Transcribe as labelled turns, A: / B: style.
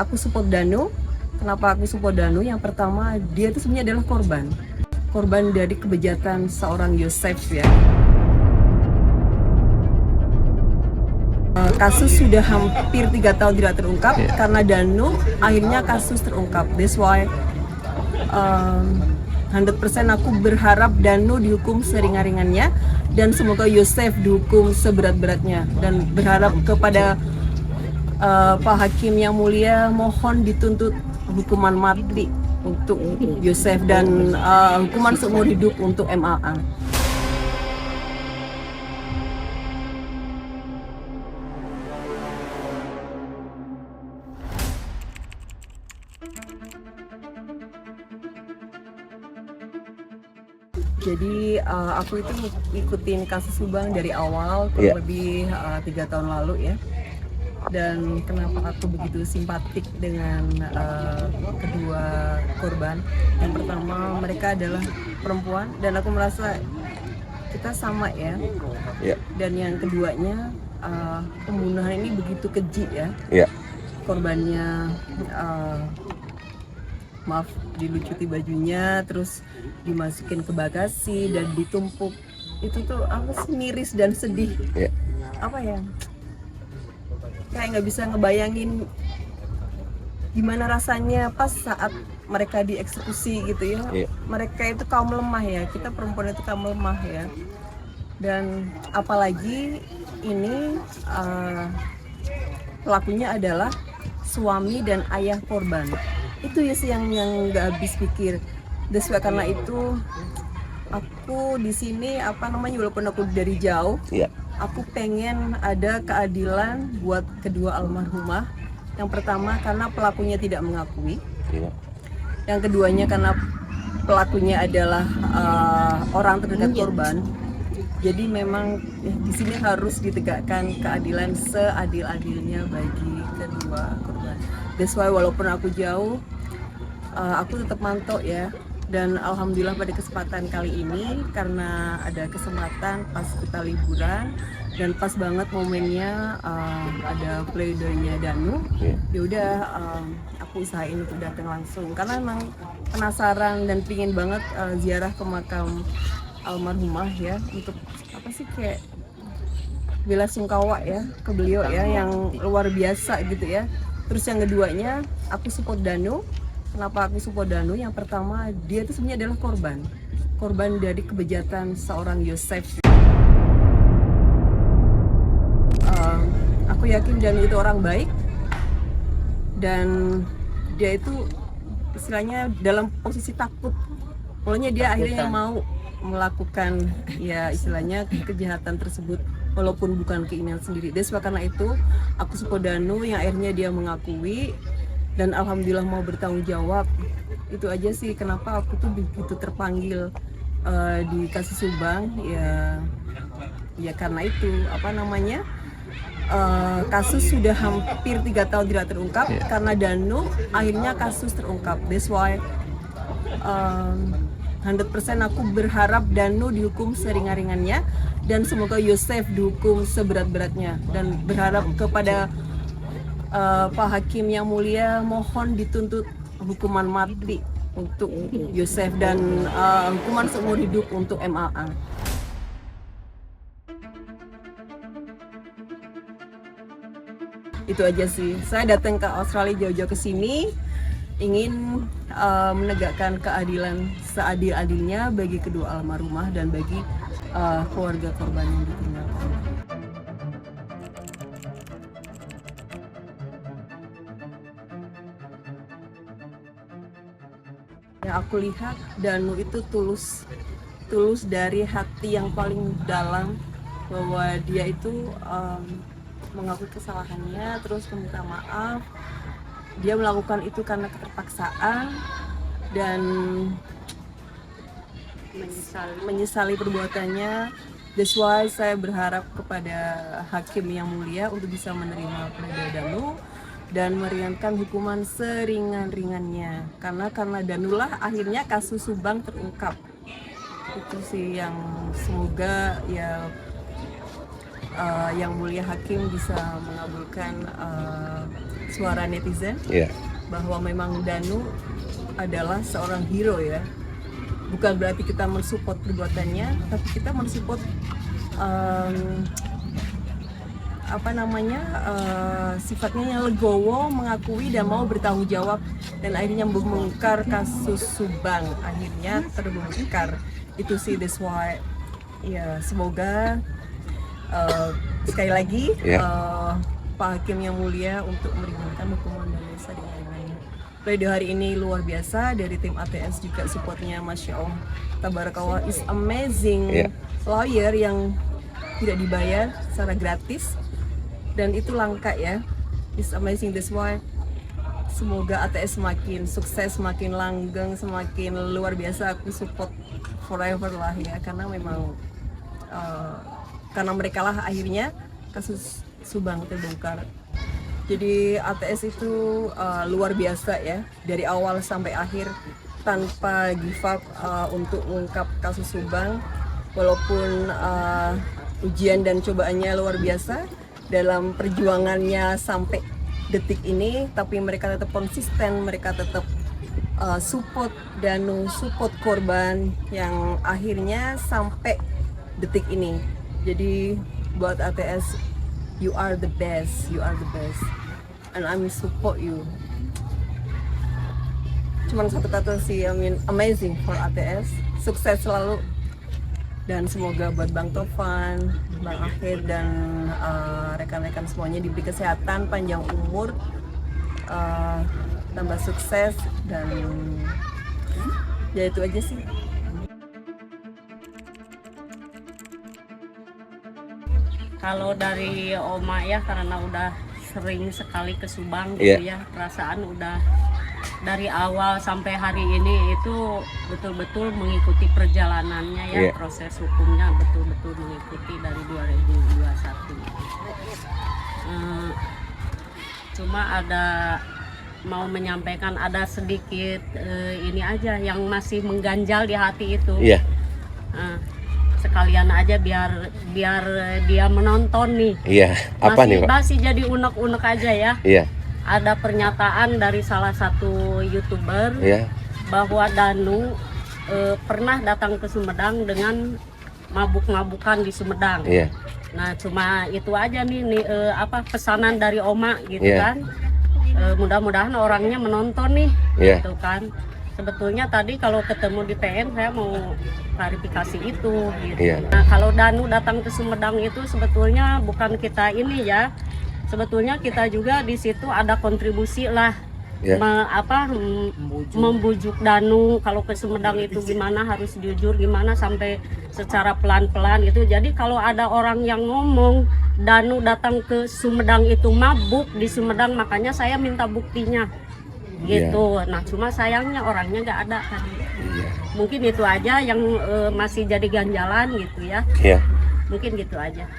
A: aku support Danu. Kenapa aku support Danu? Yang pertama, dia itu sebenarnya adalah korban dari kebejatan seorang Yosef ya. Kasus sudah hampir 3 tahun tidak terungkap karena Danu, akhirnya kasus terungkap. That's why 100% aku berharap Danu dihukum seringan-ringannya dan semoga Yosef dihukum seberat-beratnya, dan berharap kepada Pak Hakim yang mulia, mohon dituntut hukuman mati untuk Yosef dan hukuman seumur hidup untuk MAA. Jadi aku itu ngikutin kasus Subang dari awal, kurang lebih 3 tahun lalu ya. Dan kenapa aku begitu simpatik dengan kedua korban? Yang pertama, mereka adalah perempuan dan aku merasa kita sama ya. Dan yang keduanya, pembunuhan ini begitu keji ya. Korbannya maaf, dilucuti bajunya, terus dimasukin ke bagasi dan ditumpuk. Itu tuh aku miris dan sedih. Apa ya, kayak nggak bisa ngebayangin gimana rasanya pas saat mereka dieksekusi gitu ya. Mereka itu kaum lemah ya, kita perempuan itu kaum lemah ya. Dan apalagi ini pelakunya adalah suami dan ayah korban. Itu ya sih yang nggak habis pikir. Karena itu aku di sini walaupun aku dari jauh, aku pengen ada keadilan buat kedua almarhumah. Yang pertama karena pelakunya tidak mengakui. Yang keduanya karena pelakunya adalah orang terdekat korban. Jadi memang di sini harus ditegakkan keadilan seadil-adilnya bagi kedua korban. That's why walaupun aku jauh, aku tetap mantau ya. Dan alhamdulillah pada kesempatan kali ini, karena ada kesempatan pas kita liburan dan pas banget momennya ada pleidoynya Danu, yaudah aku usahain untuk datang langsung karena emang penasaran dan pingin banget ziarah ke makam almarhumah ya, untuk kayak bela sungkawa ya ke beliau ya, yang luar biasa gitu ya. Terus yang keduanya, aku support Danu. Kenapa aku support Danu? Yang pertama, dia itu sebenarnya adalah korban dari kebejatan seorang Yosef. Aku yakin Danu itu orang baik dan dia itu istilahnya dalam posisi takut. Pokoknya dia akhirnya mau melakukan ya istilahnya kejahatan tersebut walaupun bukan keinginan sendiri. Karena itu aku support Danu yang akhirnya dia mengakui dan alhamdulillah mau bertanggung jawab. Itu aja sih kenapa aku tuh begitu terpanggil di kasus Subang ya karena itu kasus sudah hampir 3 tahun tidak terungkap karena Danu, akhirnya kasus terungkap. That's why 100% aku berharap Danu dihukum seringan-ringannya dan semoga Yosef dihukum seberat-beratnya, dan berharap kepada Pak Hakim yang mulia, mohon dituntut hukuman mati untuk Yosef dan hukuman seumur hidup untuk MAA. Itu aja sih, saya datang ke Australia jauh-jauh ke sini ingin menegakkan keadilan seadil-adilnya bagi kedua almarhumah dan bagi keluarga korban yang ditinggalkan. Yang aku lihat, Danu itu tulus dari hati yang paling dalam, bahwa dia itu mengakui kesalahannya, terus meminta maaf. Dia melakukan itu karena keterpaksaan dan menyesali perbuatannya. That's why saya berharap kepada Hakim yang mulia untuk bisa menerima pledoi Danu dan meringankan hukuman seringan-ringannya, karena Danulah akhirnya kasus Subang terungkap. Itu sih yang semoga ya yang mulia Hakim bisa mengabulkan suara netizen
B: Iya.
A: bahwa memang Danu adalah seorang hero ya. Bukan berarti kita mensupport perbuatannya, tapi kita mensupport sifatnya yang legowo, mengakui dan mau bertanggung jawab, dan akhirnya membongkar kasus Subang, akhirnya terbongkar. Itu sih, that's why ya, semoga sekali lagi Pak Hakim yang mulia untuk meringankan hukuman Vanessa dengan ringannya. Radio hari ini luar biasa, dari tim ATS juga supportnya, Masya Allah, tabarakallah, is amazing. Lawyer yang tidak dibayar secara gratis, dan itu langka ya, is amazing. That's why semoga ATS semakin sukses, semakin langgeng, semakin luar biasa. Aku support forever lah ya, karena memang karena mereka lah akhirnya kasus Subang terbongkar. Jadi ATS itu luar biasa ya, dari awal sampai akhir tanpa give up untuk mengungkap kasus Subang. Walaupun ujian dan cobaannya luar biasa dalam perjuangannya sampai detik ini, tapi mereka tetap konsisten, mereka tetap support Danu, support korban yang akhirnya sampai detik ini. Jadi buat ATS, you are the best, and I support you. Cuman satu kata sih, amazing for ATS, sukses selalu. Dan semoga buat Bang Tovan, Bang Akhir, dan rekan-rekan semuanya diberi kesehatan, panjang umur, tambah sukses, dan ya itu aja sih.
C: Kalau dari Oma ya, karena udah sering sekali ke Subang gitu ya, perasaan udah dari awal sampai hari ini itu betul-betul mengikuti perjalanannya ya, proses hukumnya betul-betul mengikuti dari 2021. Cuma ada mau menyampaikan, ada sedikit ini aja yang masih mengganjal di hati itu. Sekalian aja biar dia menonton nih.
B: Apa nih, Pak?
C: Masih jadi unek-unek aja ya. Ada pernyataan dari salah satu YouTuber bahwa Danu pernah datang ke Sumedang dengan mabuk-mabukan di Sumedang. Nah, cuma itu aja nih pesanan dari Oma gitu kan. Mudah-mudahan orangnya menonton nih gitu kan. Sebetulnya tadi kalau ketemu di PN saya mau klarifikasi itu gitu. Nah, kalau Danu datang ke Sumedang itu sebetulnya bukan kita ini ya. Sebetulnya kita juga di situ ada kontribusi lah, membujuk Danu kalau ke Sumedang itu gimana, harus jujur gimana, sampai secara pelan-pelan gitu. Jadi kalau ada orang yang ngomong Danu datang ke Sumedang itu mabuk di Sumedang, makanya saya minta buktinya gitu. Nah, cuma sayangnya orangnya nggak ada kan. Mungkin itu aja yang masih jadi ganjalan gitu ya. Mungkin gitu aja.